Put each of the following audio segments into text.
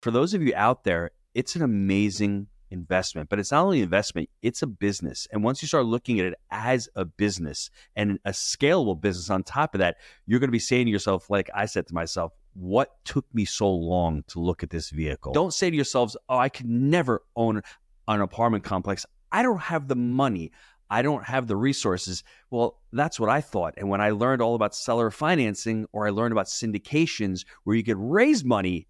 For those of you out there, it's an amazing investment, but it's not only an investment, it's a business. And once you start looking at it as a business and a scalable business on top of that, you're going to be saying to yourself, like I said to myself, what took me so long to look at this vehicle? Don't say to yourselves, oh, I could never own an apartment complex. I don't have the money. I don't have the resources. Well, that's what I thought. And when I learned all about seller financing, or I learned about syndications where you could raise money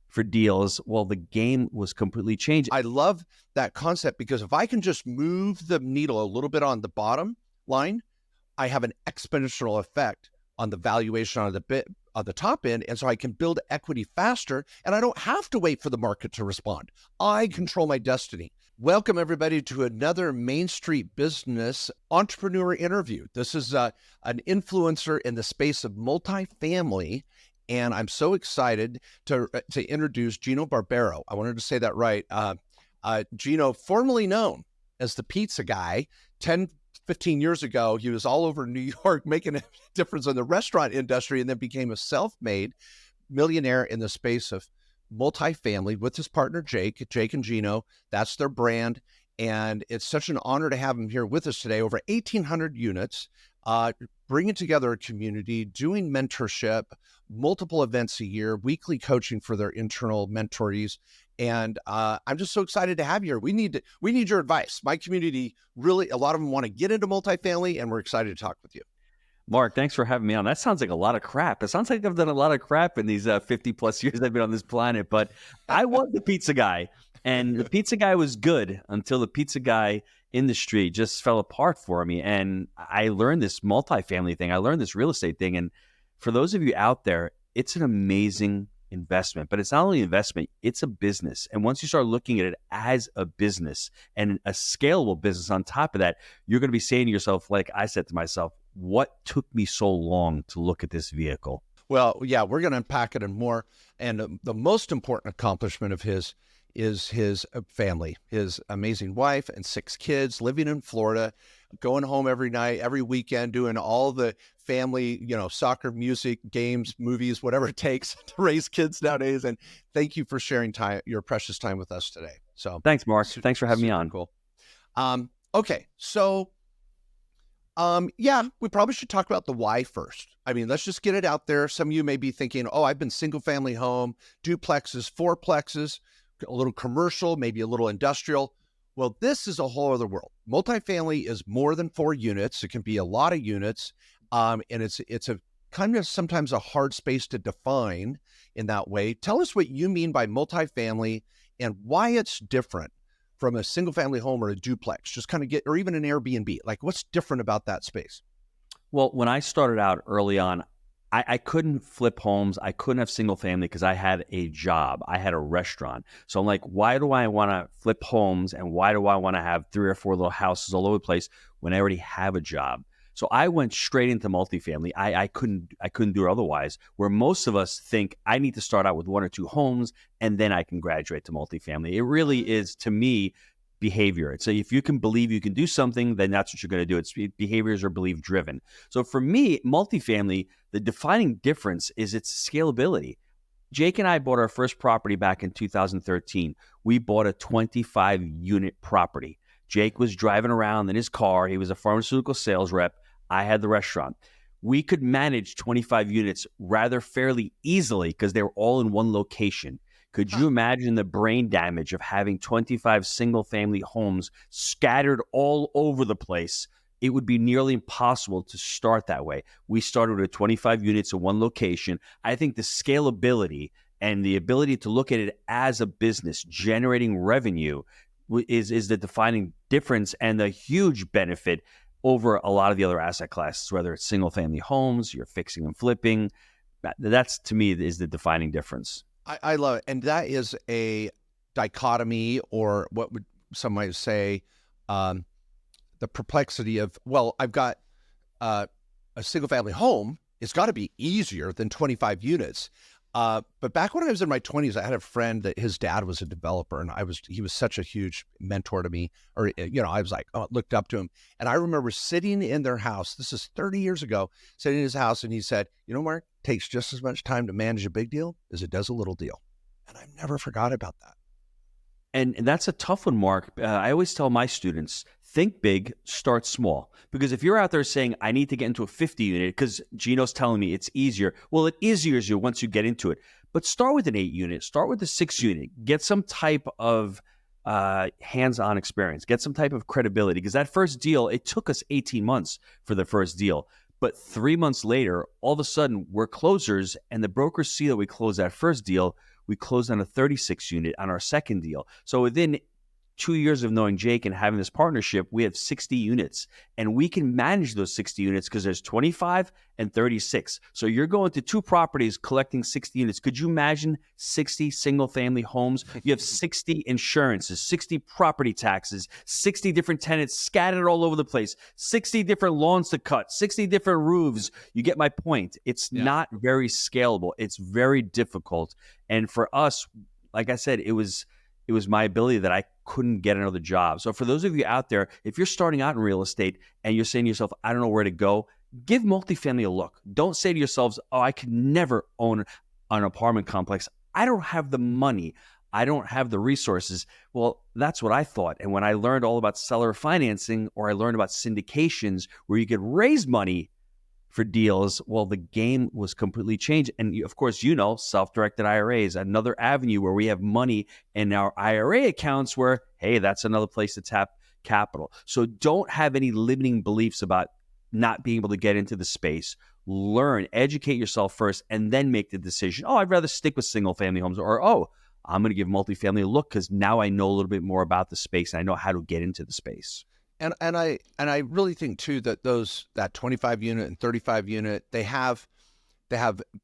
for deals, well, the game was completely changed. I love that concept because if I can just move the needle a little bit on the bottom line, I have an exponential effect on the valuation on the top end. And so I can build equity faster and I don't have to wait for the market to respond. I control my destiny. Welcome everybody to another Main Street Business Entrepreneur interview. This is an influencer in the space of multifamily. And I'm so excited to introduce Gino Barbero. I wanted to say that right. Gino, formerly known as the pizza guy, 15 years ago, he was all over New York making a difference in the restaurant industry and then became a self-made millionaire in the space of multifamily with his partner, Jake and Gino. That's their brand. And it's such an honor to have him here with us today. Over 1,800 units, bringing together a community, doing mentorship, multiple events a year, weekly coaching for their internal mentorees. And I'm just so excited to have you here. We need your advice. My community, really, a lot of them want to get into multifamily, and we're excited to talk with you. Mark, thanks for having me on. That sounds like a lot of crap. It sounds like I've done a lot of crap in these 50 plus years I've been on this planet, but I was the pizza guy, and the pizza guy was good until the pizza guy industry just fell apart for me. And I learned this multifamily thing. I learned this real estate thing. And for those of you out there, it's an amazing investment, but it's not only an investment, it's a business. And once you start looking at it as a business and a scalable business on top of that, you're going to be saying to yourself, like I said to myself, what took me so long to look at this vehicle? Well, yeah, we're going to unpack it and more. And the most important accomplishment of his is his family, his amazing wife and 6 kids living in Florida, going home every night, every weekend, doing all the family, soccer, music, games, movies, whatever it takes to raise kids nowadays. And thank you for sharing your precious time with us today. So thanks, Mark. Thanks for having me on. Cool. Okay. So, yeah, we probably should talk about the why first. I mean, let's just get it out there. Some of you may be thinking, oh, I've been single family home, duplexes, fourplexes, a little commercial, maybe a little industrial. Well, this is a whole other world. Multifamily is more than 4 units. It can be a lot of units. And it's a kind of sometimes a hard space to define in that way. Tell us what you mean by multifamily and why it's different from a single family home or a duplex. Just kind of or even an Airbnb. Like, what's different about that space? Well, when I started out early on, I couldn't flip homes. I couldn't have single family because I had a job. I had a restaurant. So I'm like, why do I want to flip homes and why do I want to have 3 or 4 little houses all over the place when I already have a job? So I went straight into multifamily. I couldn't do it otherwise. Where most of us think I need to start out with 1 or 2 homes and then I can graduate to multifamily. It really is, to me, behavior. So if you can believe you can do something, then that's what you're going to do. It's behaviors are belief driven. So for me, multifamily, the defining difference is its scalability. Jake and I bought our first property back in 2013. We bought a 25 unit property. Jake was driving around in his car. He was a pharmaceutical sales rep. I had the restaurant. We could manage 25 units rather fairly easily because they were all in one location. Could you imagine the brain damage of having 25 single-family homes scattered all over the place? It would be nearly impossible to start that way. We started with 25 units in one location. I think the scalability and the ability to look at it as a business generating revenue is the defining difference and the huge benefit over a lot of the other asset classes, whether it's single-family homes, you're fixing and flipping. That's, to me, is the defining difference. I love it. And that is a dichotomy, or what would some might say, the perplexity of, well, I've got a single family home. It's got to be easier than 25 units. But back when I was in my 20s, I had a friend that his dad was a developer, and he was such a huge mentor to me, or, I was like, looked up to him. And I remember sitting in their house, this is 30 years ago, sitting in his house, and he said, Mark, it takes just as much time to manage a big deal as it does a little deal. And I never forgot about that. And that's a tough one, Mark. I always tell my students, think big, start small. Because if you're out there saying, I need to get into a 50 unit because Gino's telling me it's easier. Well, it is easier once you get into it. But start with an 8 unit, start with a 6 unit, get some type of hands-on experience, get some type of credibility. Because that first deal, it took us 18 months for the first deal. But 3 months later, all of a sudden, we're closers, and the brokers see that we closed that first deal. We closed on a 36 unit on our second deal. So within 2 years of knowing Jake and having this partnership, we have 60 units, and we can manage those 60 units because there's 25 and 36. So you're going to 2 properties collecting 60 units. Could you imagine 60 single family homes? You have 60 insurances, 60 property taxes, 60 different tenants scattered all over the place, 60 different lawns to cut, 60 different roofs. You get my point. It's not very scalable. It's very difficult. And for us, like I said, it was my ability that I couldn't get another job. So for those of you out there, if you're starting out in real estate and you're saying to yourself, I don't know where to go, give multifamily a look. Don't say to yourselves, oh, I could never own an apartment complex. I don't have the money. I don't have the resources. Well, that's what I thought. And when I learned all about seller financing, or I learned about syndications where you could raise money for deals, well, the game was completely changed. And of course, self-directed IRAs, another avenue where we have money in our IRA accounts where, hey, that's another place to tap capital. So don't have any limiting beliefs about not being able to get into the space. Learn, educate yourself first, and then make the decision. Oh, I'd rather stick with single family homes, or, oh, I'm going to give multifamily a look because now I know a little bit more about the space and I know how to get into the space. And I really think too that that 25 unit and 35 unit, they have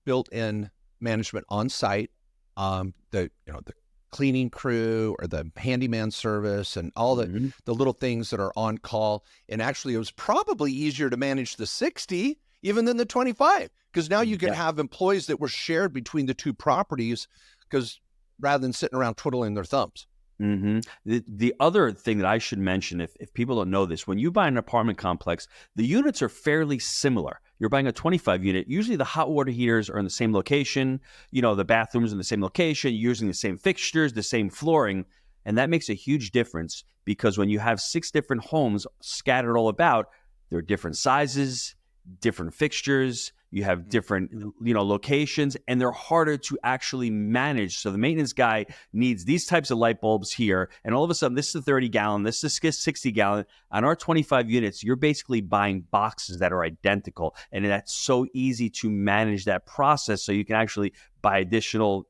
built-in management on site, the cleaning crew or the handyman service and all the little things that are on call. And actually, it was probably easier to manage the 60 even than the 25, because now you can have employees that were shared between the 2 properties, because rather than sitting around twiddling their thumbs. The other thing that I should mention, if people don't know this, when you buy an apartment complex, the units are fairly similar. You're buying a 25 unit. Usually the hot water heaters are in the same location. The bathrooms in the same location, using the same fixtures, the same flooring. And that makes a huge difference, because when you have 6 different homes scattered all about, there are different sizes, different fixtures. You have different, locations, and they're harder to actually manage. So the maintenance guy needs these types of light bulbs here, and all of a sudden, this is a 30-gallon, this is a 60-gallon. On our 25 units, you're basically buying boxes that are identical, and that's so easy to manage that process. So you can actually buy additional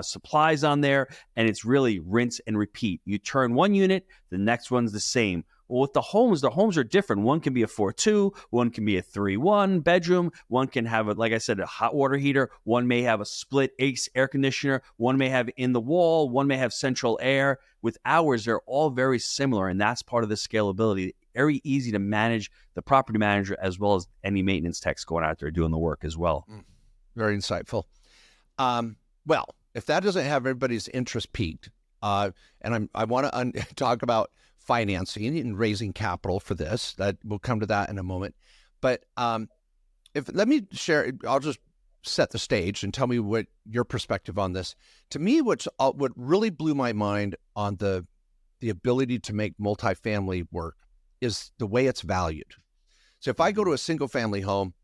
supplies on there, and it's really rinse and repeat. You turn one unit, the next one's the same. Well, with the homes are different. One can be a 4-2, one can be a 3-1 bedroom, one can have, like I said, a hot water heater, one may have a split air conditioner, one may have in the wall, one may have central air. With ours, they're all very similar, and that's part of the scalability. Very easy to manage the property manager as well as any maintenance techs going out there doing the work as well. Very insightful. Well, if that doesn't have everybody's interest piqued, and I want to talk about financing and raising capital for this. That we'll come to that in a moment. But let me share. I'll just set the stage and tell me what your perspective on this. To me, what really blew my mind on the ability to make multifamily work is the way it's valued. So if I go to a single family home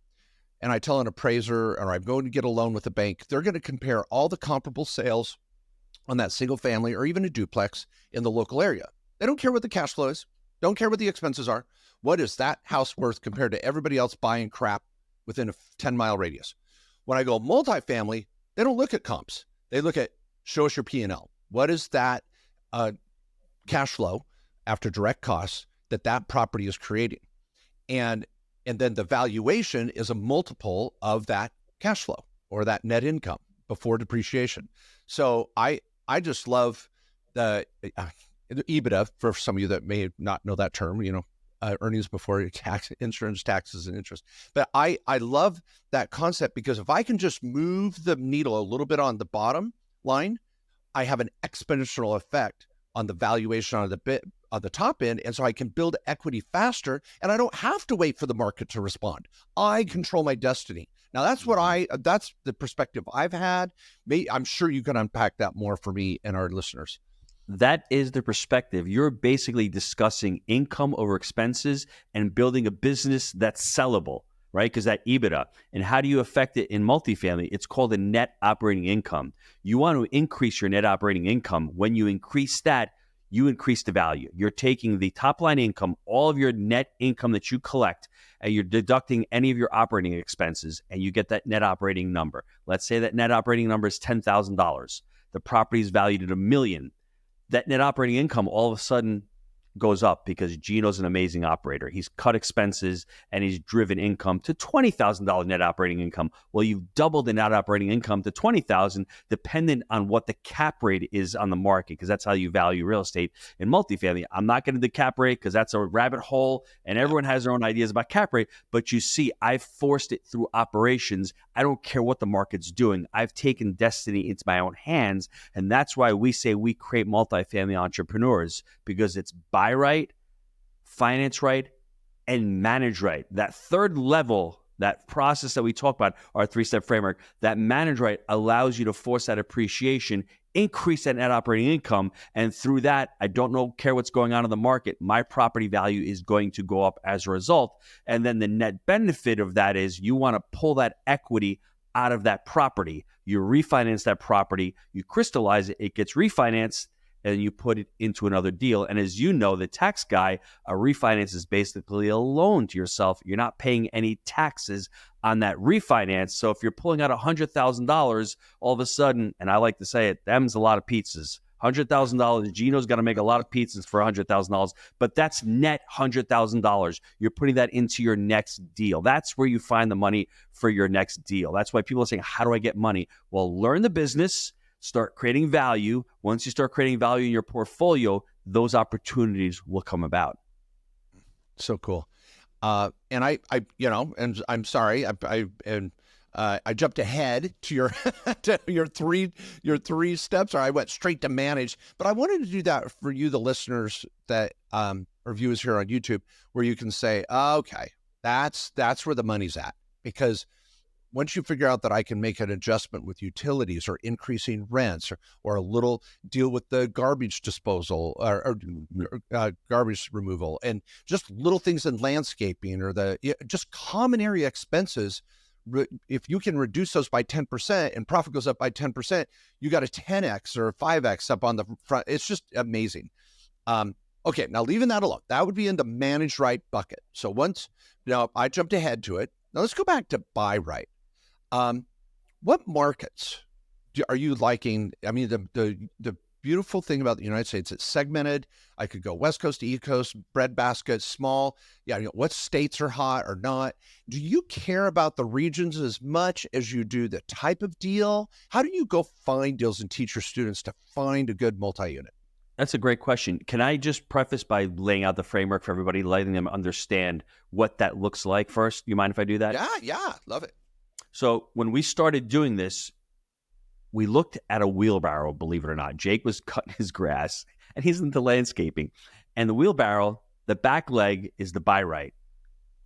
and I tell an appraiser, or I'm going to get a loan with a bank, they're going to compare all the comparable sales on that single family or even a duplex in the local area. They don't care what the cash flow is, don't care what the expenses are. What is that house worth compared to everybody else buying crap within a 10-mile radius? When I go multifamily, they don't look at comps. They look at, show us your P&L. What is that cash flow after direct costs that property is creating? And then the valuation is a multiple of that cash flow or that net income before depreciation. So I just love the EBITDA, for some of you that may not know that term, earnings before tax, insurance, taxes, and interest. But I love that concept, because if I can just move the needle a little bit on the bottom line, I have an exponential effect on the valuation on on the top end. And so I can build equity faster and I don't have to wait for the market to respond. I control my destiny. Now that's the perspective I've had. I'm sure you can unpack that more for me and our listeners. That is the perspective. You're basically discussing income over expenses and building a business that's sellable, right? Because that EBITDA. And how do you affect it in multifamily? It's called a net operating income. You want to increase your net operating income. When you increase that, you increase the value. You're taking the top line income, all of your net income that you collect, and you're deducting any of your operating expenses, and you get that net operating number. Let's say that net operating number is $10,000. The property is valued at $1 million. That net operating income all of a sudden goes up because Gino's an amazing operator. He's cut expenses and he's driven income to $20,000 net operating income. Well, you've doubled the net operating income to $20,000 dependent on what the cap rate is on the market, because that's how you value real estate in multifamily. I'm not going to do cap rate because that's a rabbit hole and everyone has their own ideas about cap rate. But you see, I've forced it through operations. I don't care what the market's doing. I've taken destiny into my own hands. And that's why we say we create multifamily entrepreneurs, because it's buy right, finance right, and manage right. That third level, that process that we talk about, our 3-step framework, that manage right allows you to force that appreciation, increase that net operating income, and through that, I don't care what's going on in the market, my property value is going to go up as a result. And then the net benefit of that is you want to pull that equity out of that property. You refinance that property, you crystallize it, it gets refinanced, and you put it into another deal. And as you know, the tax guy, a refinance is basically a loan to yourself. You're not paying any taxes on that refinance. So if you're pulling out $100,000 all of a sudden, and I like to say it, them's a lot of pizzas. $100,000, Gino's got to make a lot of pizzas for $100,000, but that's net $100,000. You're putting that into your next deal. That's where you find the money for your next deal. That's why people are saying, how do I get money? Well, learn the business, start creating value. Once you start creating value in your portfolio, those opportunities will come about. So cool. And and I'm sorry, I jumped ahead to your to your three steps, or I went straight to manage. But I wanted to do that for you, the listeners that or viewers here on YouTube, where you can say, okay, that's where the money's at, because once you figure out that I can make an adjustment with utilities or increasing rents or a little deal with the garbage disposal or garbage removal and just little things in landscaping or just common area expenses, if you can reduce those by 10% and profit goes up by 10%, you got a 10x or a 5x up on the front. It's just amazing. Okay, now leaving that alone, that would be in the manage right bucket. So now I jumped ahead to it. Now let's go back to buy right. What markets are you liking? I mean, the beautiful thing about the United States, it's segmented. I could go West Coast to East Coast, breadbasket, small. Yeah, what states are hot or not? Do you care about the regions as much as you do the type of deal? How do you go find deals and teach your students to find a good multi-unit? That's a great question. Can I just preface by laying out the framework for everybody, letting them understand what that looks like first? You mind if I do that? Yeah, love it. So when we started doing this, we looked at a wheelbarrow, believe it or not. Jake was cutting his grass, and he's into landscaping. And the wheelbarrow, the back leg is the buy right.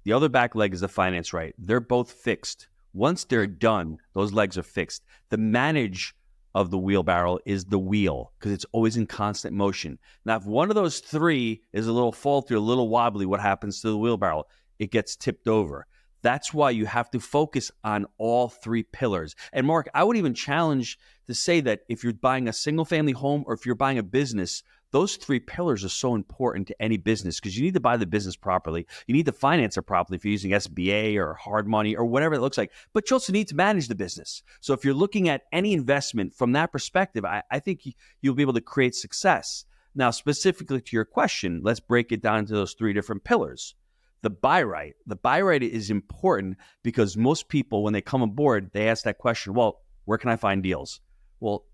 The other back leg is the finance right. They're both fixed. Once they're done, those legs are fixed. The manage of the wheelbarrow is the wheel, because it's always in constant motion. Now, if one of those three is a little faulty or a little wobbly, what happens to the wheelbarrow? It gets tipped over. That's why you have to focus on all three pillars. And Mark, I would even challenge to say that if you're buying a single family home or if you're buying a business, those three pillars are so important to any business, because you need to buy the business properly. You need to finance it properly if you're using SBA or hard money or whatever it looks like. But you also need to manage the business. So if you're looking at any investment from that perspective, I think you'll be able to create success. Now, specifically to your question, let's break it down into those three different pillars. The buy right. The buy right is important because most people, when they come aboard, they ask that question, well, where can I find deals? Well,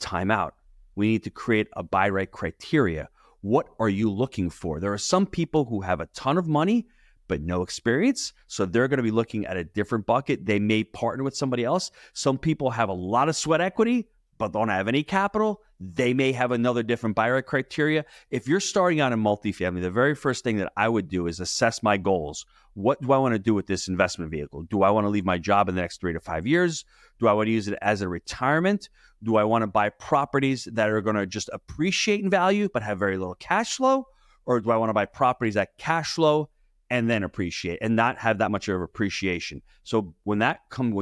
time out. We need to create a buy right criteria. What are you looking for? There are some people who have a ton of money, but no experience. So they're going to be looking at a different bucket. They may partner with somebody else. Some people have a lot of sweat equity, but don't have any capital, they may have another different buy right criteria. If you're starting out in multifamily, the very first thing that I would do is assess my goals. What do I want to do with this investment vehicle? Do I want to leave my job in the next 3 to 5 years? Do I want to use it as a retirement? Do I want to buy properties that are going to just appreciate in value but have very little cash flow? Or do I want to buy properties that cash flow and then appreciate and not have that much of appreciation? So when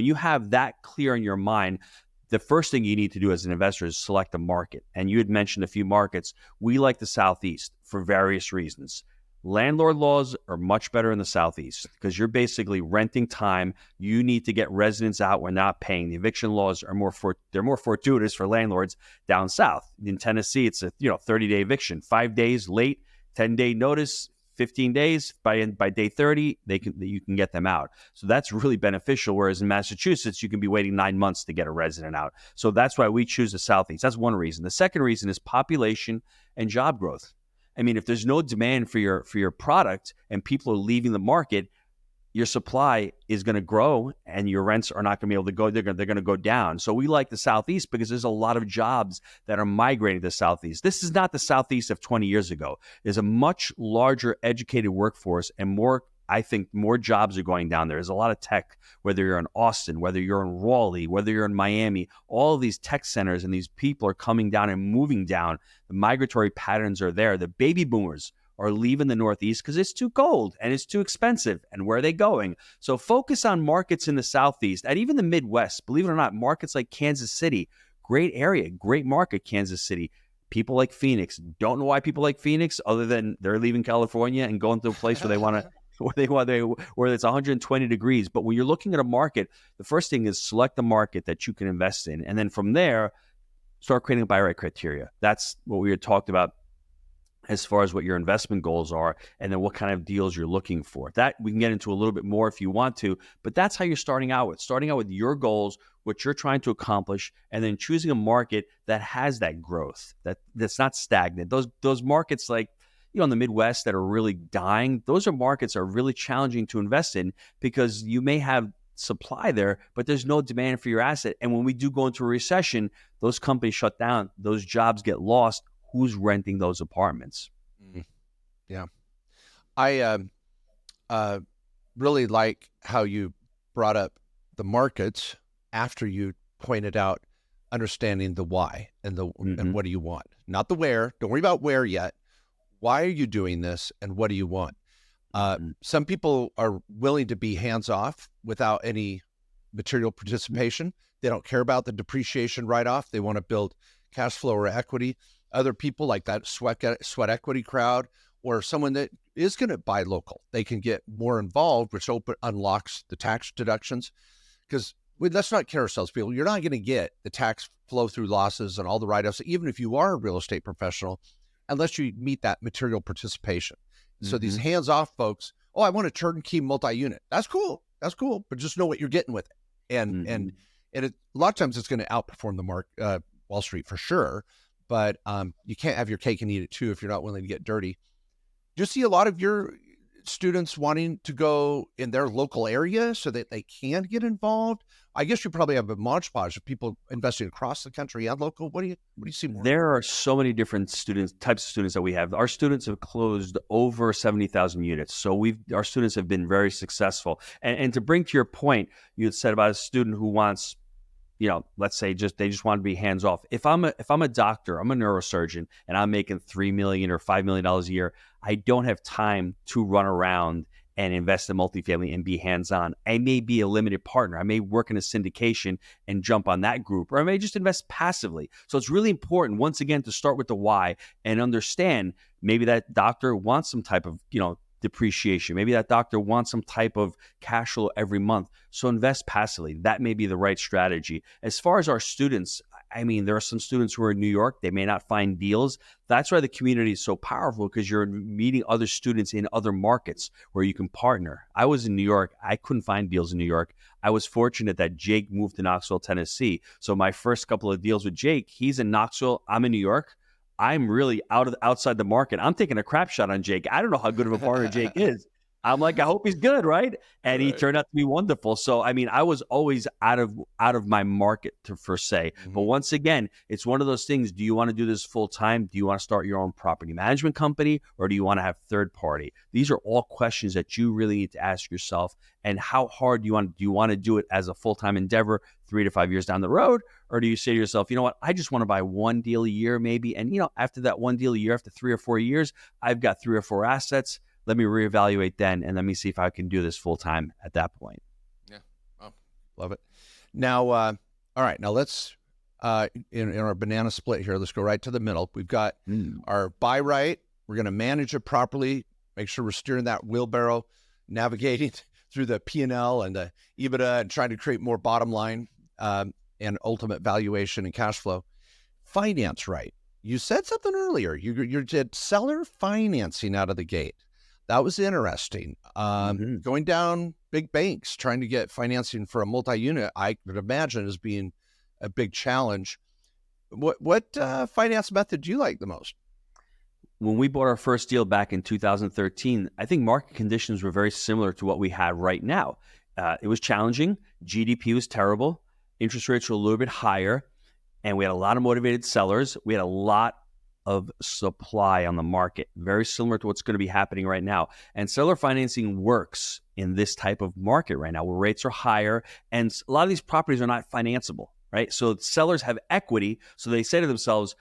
you have that clear in your mind, the first thing you need to do as an investor is select a market. And you had mentioned a few markets. We like the Southeast for various reasons. Landlord laws are much better in the Southeast because you're basically renting time. You need to get residents out when not paying. The eviction laws are more fortuitous for landlords down south. In Tennessee, it's a 30-day eviction, 5 days late, 10-day notice, 15 days. By day 30, you can get them out. So that's really beneficial. Whereas in Massachusetts, you can be waiting 9 months to get a resident out. So that's why we choose the Southeast. That's one reason. The second reason is population and job growth. I mean, if there's no demand for your product and people are leaving the market, your supply is going to grow and your rents are not going to be able to go. They're going to go down. So we like the Southeast because there's a lot of jobs that are migrating to the Southeast. This is not the Southeast of 20 years ago. There's a much larger educated workforce and I think more jobs are going down there. There's a lot of tech, whether you're in Austin, whether you're in Raleigh, whether you're in Miami, all of these tech centers and these people are coming down and moving down. The migratory patterns are there. The baby boomers are leaving the Northeast because it's too cold and it's too expensive. And where are they going? So focus on markets in the Southeast and even the Midwest. Believe it or not, markets like Kansas City, great area, great market, Kansas City. People like Phoenix. Don't know why people like Phoenix other than they're leaving California and going to a place where they want to where it's 120 degrees. But when you're looking at a market, the first thing is select the market that you can invest in. And then from there, start creating a buy right criteria. That's what we had talked about as far as what your investment goals are and then what kind of deals you're looking for. That we can get into a little bit more if you want to, but that's how you're starting out with your goals, what you're trying to accomplish, and then choosing a market that has that growth, that's not stagnant. Those markets like in the Midwest that are really dying, those are markets that are really challenging to invest in because you may have supply there, but there's no demand for your asset. And when we do go into a recession, those companies shut down, those jobs get lost. Who's renting those apartments? Yeah. I really like how you brought up the markets after you pointed out understanding the why and and what do you want? Not the where. Don't worry about where yet. Why are you doing this and what do you want? Some people are willing to be hands-off without any material participation. They don't care about the depreciation write-off. They want to build cash flow or equity. Other people like that sweat equity crowd or someone that is going to buy local, they can get more involved, which unlocks the tax deductions. Because let's not kid ourselves, people. You're not going to get the tax flow through losses and all the write-offs, even if you are a real estate professional, unless you meet that material participation. So these hands-off folks, I want a turnkey multi-unit. That's cool. But just know what you're getting with it. And a lot of times it's going to outperform the Wall Street for sure. But you can't have your cake and eat it too if you're not willing to get dirty. Do you see a lot of your students wanting to go in their local area so that they can get involved? I guess you probably have a modge-podge of people investing across the country and local. What do you see more? There are so many different types of students that we have. Our students have closed over 70,000 units. So our students have been very successful. And to bring to your point, you had said about a student who wants, let's say they just want to be hands off. If I'm a doctor, I'm a neurosurgeon, and I'm making $3 million or $5 million a year, I don't have time to run around and invest in multifamily and be hands-on. I may be a limited partner. I may work in a syndication and jump on that group, or I may just invest passively. So it's really important, once again, to start with the why and understand maybe that doctor wants some type of, depreciation. Maybe that doctor wants some type of cash flow every month. So invest passively. That may be the right strategy. As far as our students, there are some students who are in New York. They may not find deals. That's why the community is so powerful, because you're meeting other students in other markets where you can partner. I was in New York. I couldn't find deals in New York. I was fortunate that Jake moved to Knoxville, Tennessee. So my first couple of deals with Jake, he's in Knoxville. I'm in New York. I'm really outside the market. I'm taking a crap shot on Jake. I don't know how good of a partner Jake is, I'm like, I hope he's good, right? And he Right. turned out to be wonderful. So, I mean, I was always out of my market per se. But Mhm. once again, it's one of those things. Do you want to do this full time? Do you want to start your own property management company, or do you want to have third party? These are all questions that you really need to ask yourself. And how hard do you want to do it as a full time endeavor 3 to 5 years down the road? Or do you say to yourself, you know what, I just want to buy one deal a year maybe. And, after that one deal a year, after 3 or 4 years, I've got 3 or 4 assets. Let me reevaluate then, and let me see if I can do this full time at that point. Yeah. Oh, love it. Now, all right. Now let's, in our banana split here, let's go right to the middle. We've got our buy right. We're going to manage it properly, make sure we're steering that wheelbarrow, navigating through the P&L and the EBITDA and trying to create more bottom line and ultimate valuation and cash flow. Finance right. You said something earlier. You did seller financing out of the gate. That was interesting. Going down big banks, trying to get financing for a multi-unit, I would imagine as being a big challenge. What finance method do you like the most? When we bought our first deal back in 2013, I think market conditions were very similar to what we have right now. It was challenging. GDP was terrible. Interest rates were a little bit higher. And we had a lot of motivated sellers. We had a lot of supply on the market, very similar to what's going to be happening right now. And seller financing works in this type of market right now where rates are higher and a lot of these properties are not financeable, right? So sellers have equity. So they say to themselves,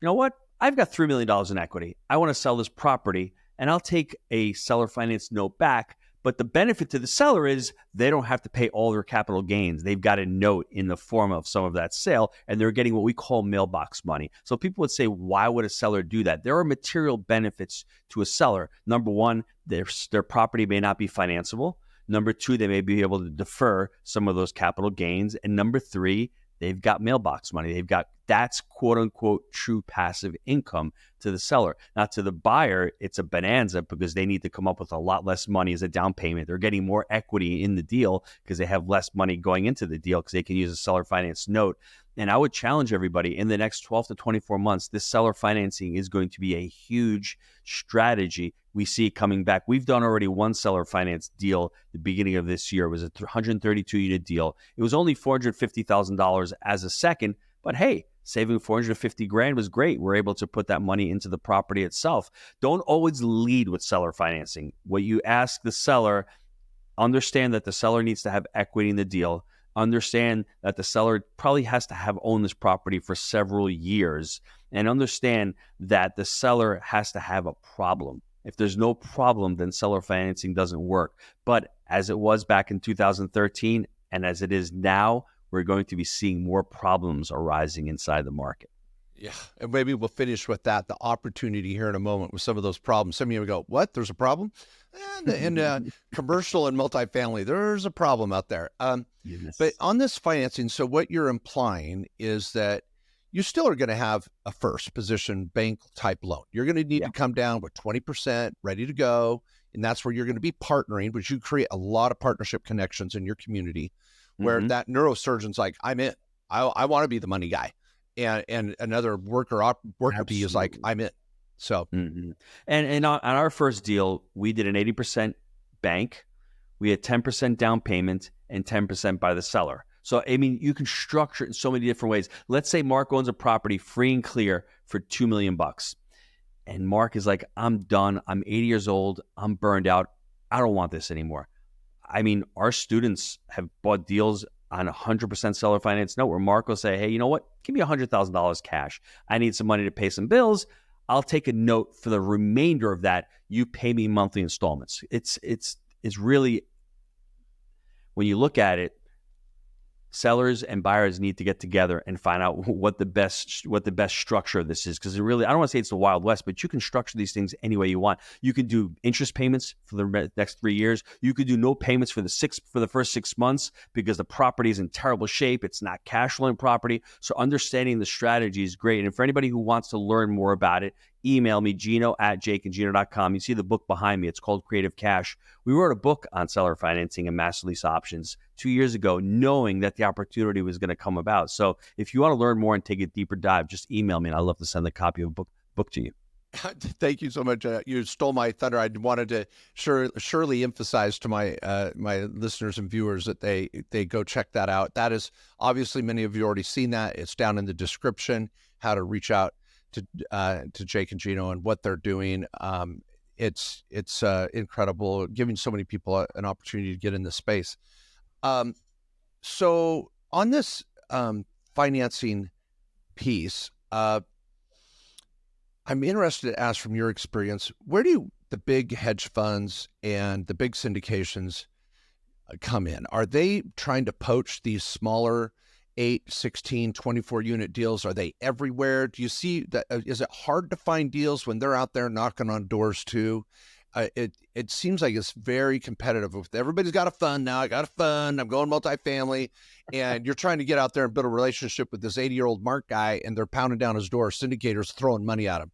you know what? I've got $3 million in equity. I want to sell this property and I'll take a seller finance note back. But the benefit to the seller is they don't have to pay all their capital gains. They've got a note in the form of some of that sale, and they're getting what we call mailbox money. So people would say, why would a seller do that? There are material benefits to a seller. Number one, their property may not be financeable. Number two, they may be able to defer some of those capital gains. And number three, they've got mailbox money. That's quote unquote true passive income to the seller. Now to the buyer, it's a bonanza because they need to come up with a lot less money as a down payment. They're getting more equity in the deal because they have less money going into the deal because they can use a seller finance note. And I would challenge everybody in the next 12 to 24 months, this seller financing is going to be a huge strategy. We see it coming back. We've done already one seller finance deal the beginning of this year. It was a 132 unit deal. It was only $450,000 as a second, but hey, saving 450 grand was great. We're able to put that money into the property itself. Don't always lead with seller financing. What you ask the seller, understand that the seller needs to have equity in the deal. Understand that the seller probably has to have owned this property for several years, and understand that the seller has to have a problem. If there's no problem, then seller financing doesn't work. But as it was back in 2013 and as it is now, we're going to be seeing more problems arising inside the market. Yeah, and maybe we'll finish with that, the opportunity here in a moment with some of those problems. Some of you would go, what? There's a problem? And commercial and multifamily, there's a problem out there. Yes. But on this financing, so what you're implying is that you still are going to have a first position bank type loan. You're going to need to come down with 20% ready to go. And that's where you're going to be partnering, which you create a lot of partnership connections in your community where that neurosurgeon's like, I'm in. I want to be the money guy. And another worker bee is like, I'm in. So, and on our first deal, we did an 80% bank. We had 10% down payment and 10% by the seller. So, I mean, you can structure it in so many different ways. Let's say Mark owns a property free and clear for $2 million. And Mark is like, I'm done. I'm 80 years old. I'm burned out. I don't want this anymore. I mean, our students have bought deals on 100% seller finance note where Mark will say, hey, you know what? Give me $100,000 cash. I need some money to pay some bills. I'll take a note for the remainder of that. You pay me monthly installments. It's really, when you look at it, sellers and buyers need to get together and find out what the best structure of this is. Because really, I don't want to say it's the Wild West, but you can structure these things any way you want. You can do interest payments for the next 3 years. You could do no payments for the first 6 months because the property is in terrible shape. It's not cash flowing property. So understanding the strategy is great. And for anybody who wants to learn more about it, email me, Gino@jakeandgino.com. You see the book behind me. It's called Creative Cash. We wrote a book on seller financing and master lease options 2 years ago, knowing that the opportunity was going to come about. So if you want to learn more and take a deeper dive, just email me and I'd love to send a copy of the book to you. Thank you so much. You stole my thunder. I wanted to surely emphasize to my my listeners and viewers that they go check that out. That is obviously many of you already seen that. It's down in the description how to reach out to Jake and Gino and what they're doing. It's incredible, giving so many people an opportunity to get in this space. So on this financing piece, I'm interested to ask from your experience, where do the big hedge funds and the big syndications come in? Are they trying to poach these smaller 8, 16, 24 unit deals? Are they everywhere? Do you see that? Is it hard to find deals when they're out there knocking on doors too? It seems like it's very competitive. Everybody's got a fund now. I got a fund. I'm going multifamily, and you're trying to get out there and build a relationship with this 80-year-old Mark guy, and they're pounding down his door. Syndicators throwing money at him.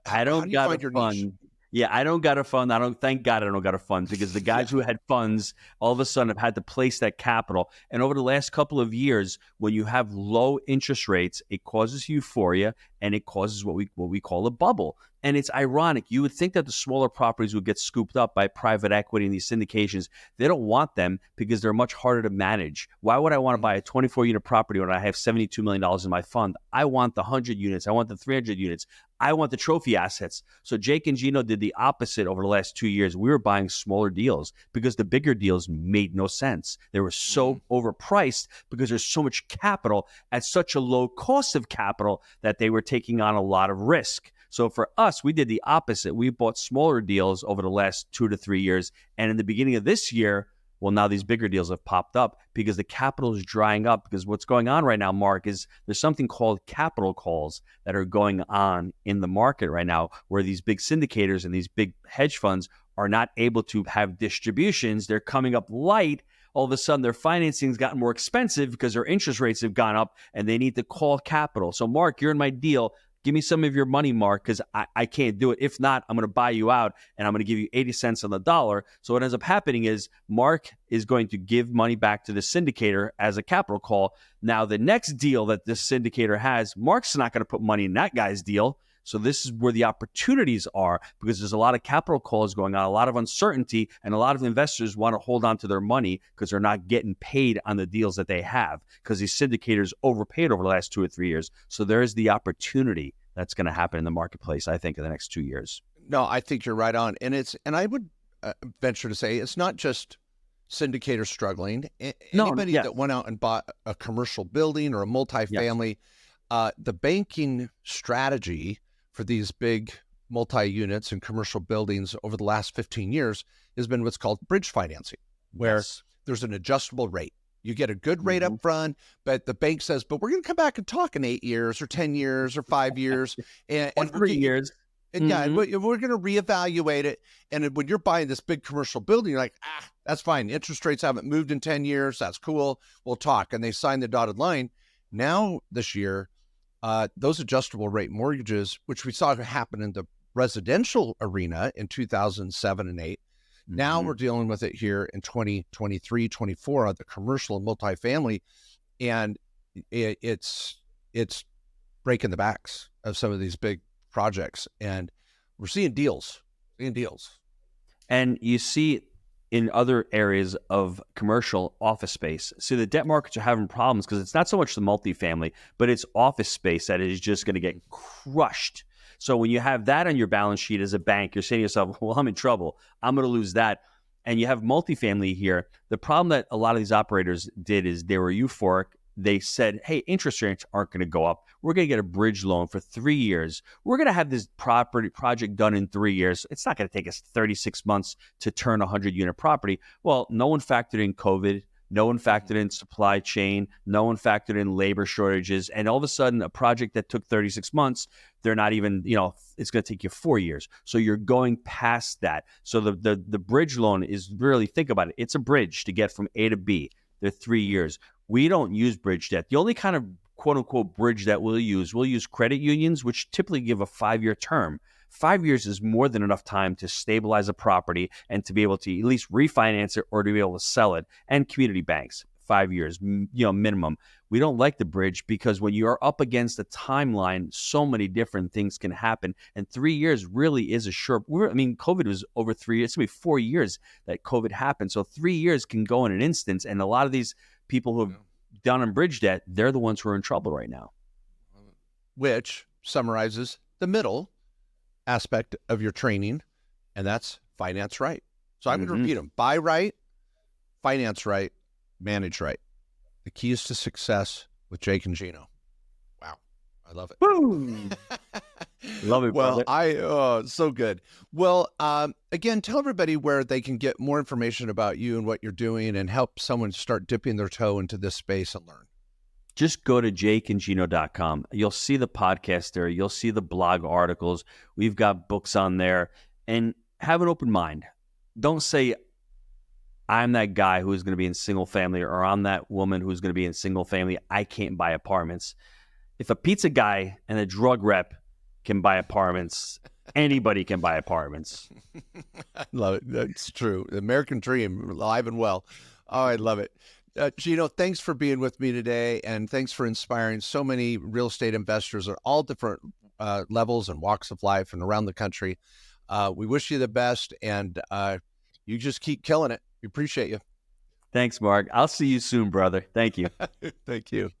I don't got a fund. Yeah, I don't got a fund. Thank God I don't got a fund, because the guys who had funds all of a sudden have had to place that capital. And over the last couple of years, when you have low interest rates, it causes euphoria and it causes what we call a bubble. And it's ironic. You would think that the smaller properties would get scooped up by private equity and these syndications. They don't want them because they're much harder to manage. Why would I want to buy a 24-unit property when I have $72 million in my fund? I want the 100 units. I want the 300 units. I want the trophy assets. So Jake and Gino did the opposite over the last 2 years. We were buying smaller deals because the bigger deals made no sense. They were so overpriced because there's so much capital at such a low cost of capital that they were taking on a lot of risk. So for us, we did the opposite. We bought smaller deals over the last 2 to 3 years. And in the beginning of this year, well, now these bigger deals have popped up because the capital is drying up. Because what's going on right now, Mark, is there's something called capital calls that are going on in the market right now, where these big syndicators and these big hedge funds are not able to have distributions. They're coming up light. All of a sudden, their financing's gotten more expensive because their interest rates have gone up and they need to call capital. So, Mark, you're in my deal. Give me some of your money, Mark, because I can't do it. If not, I'm going to buy you out and I'm going to give you 80 cents on the dollar. So what ends up happening is Mark is going to give money back to the syndicator as a capital call. Now, the next deal that this syndicator has, Mark's not going to put money in that guy's deal. So this is where the opportunities are, because there's a lot of capital calls going on, a lot of uncertainty, and a lot of investors want to hold on to their money because they're not getting paid on the deals that they have, because these syndicators overpaid over the last 2 or 3 years. So there is the opportunity that's going to happen in the marketplace, I think, in the next 2 years. No, I think you're right on. And I would venture to say it's not just syndicators struggling. Anybody that went out and bought a commercial building or a multifamily, the banking strategy for these big multi-units and commercial buildings over the last 15 years has been what's called bridge financing, where there's an adjustable rate. You get a good rate up front, but the bank says, but we're going to come back and talk in 8 years or 10 years or 5 years. and 3 years. And we're going to reevaluate it. And when you're buying this big commercial building, you're like, that's fine. Interest rates haven't moved in 10 years. That's cool. We'll talk. And they sign the dotted line. Now, this year, those adjustable rate mortgages, which we saw happen in the residential arena in 2007 and 8, now we're dealing with it here in 2023, 24 on the commercial and multifamily. And it's breaking the backs of some of these big projects. And we're seeing deals. And you see in other areas of commercial office space. So the debt markets are having problems because it's not so much the multifamily, but it's office space that is just going to get crushed. So when you have that on your balance sheet as a bank, you're saying to yourself, well, I'm in trouble. I'm going to lose that. And you have multifamily here. The problem that a lot of these operators did is they were euphoric. They said, hey, interest rates aren't going to go up. We're going to get a bridge loan for 3 years. We're going to have this property project done in 3 years. It's not going to take us 36 months to turn a 100-unit property. Well, no one factored in COVID. No one factored in supply chain. No one factored in labor shortages. And all of a sudden, a project that took 36 months, they're not even, it's going to take you 4 years. So you're going past that. So the bridge loan is really, think about it. It's a bridge to get from A to B. They're 3 years. We don't use bridge debt. The only kind of quote unquote bridge that we'll use credit unions, which typically give a 5-year term. 5 years is more than enough time to stabilize a property and to be able to at least refinance it or to be able to sell it. And community banks. 5 years, minimum. We don't like the bridge because when you are up against a timeline, so many different things can happen. And 3 years really is a short. COVID was over 3 years. It's going to be 4 years that COVID happened. So 3 years can go in an instant. And a lot of these people who have done on bridge debt, they're the ones who are in trouble right now. Which summarizes the middle aspect of your training, and that's finance right. So I'm going to repeat them: buy right, finance right, manage right. The keys to success with Jake and Gino. Wow, I love it. Boom. Love it. Well, so good. Well, again, tell everybody where they can get more information about you and what you're doing, and help someone start dipping their toe into this space and learn. Just go to jakeandgino.com. You'll see the podcast there. You'll see the blog articles. We've got books on there. And have an open mind. Don't say, I'm that guy who's going to be in single family, or I'm that woman who's going to be in single family. I can't buy apartments. If a pizza guy and a drug rep can buy apartments, anybody can buy apartments. I love it. That's true. The American dream, alive and well. Oh, I love it. Gino, thanks for being with me today, and thanks for inspiring so many real estate investors at all different levels and walks of life and around the country. We wish you the best, and you just keep killing it. We appreciate you. Thanks, Mark. I'll see you soon, brother. Thank you. Thank you.